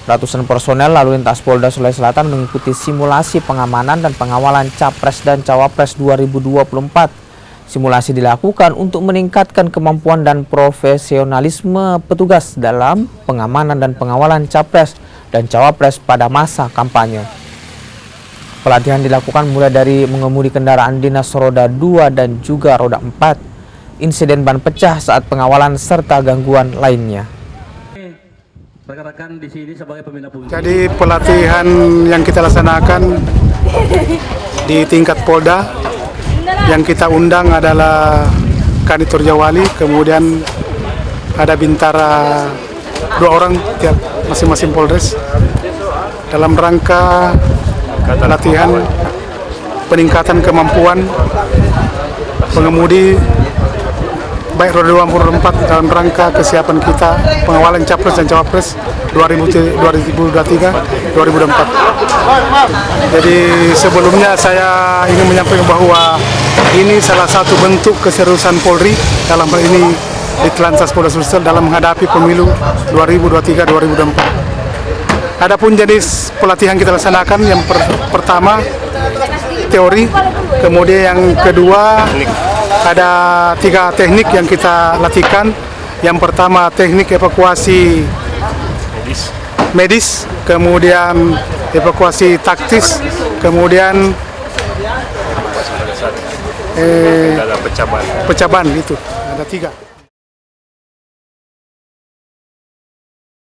Ratusan personel lalu lintas Polda Sulawesi Selatan mengikuti simulasi pengamanan dan pengawalan Capres dan Cawapres 2024. Simulasi dilakukan untuk meningkatkan kemampuan dan profesionalisme petugas dalam pengamanan dan pengawalan Capres dan Cawapres pada masa kampanye. Pelatihan dilakukan mulai dari mengemudi kendaraan dinas roda 2 dan juga roda 4, insiden ban pecah saat pengawalan serta gangguan lainnya. Jadi pelatihan yang kita laksanakan di tingkat Polda, yang kita undang adalah Kanit Torjawali, kemudian ada bintara 2 orang tiap masing-masing Polres dalam rangka latihan peningkatan kemampuan pengemudi baik roda 2 maupun roda 4 dalam rangka kesiapan kita pengawalan Capres dan Cawapres 2023-2024. Jadi sebelumnya saya ingin menyampaikan bahwa ini salah satu bentuk keseriusan Polri dalam hal ini di Telantas Polda Sulsel dalam menghadapi pemilu 2023-2024. Adapun jenis pelatihan kita laksanakan, yang pertama teori, kemudian yang kedua ada 3 teknik yang kita latihkan. Yang pertama teknik evakuasi medis, kemudian evakuasi taktis, kemudian pecah ban, itu ada 3.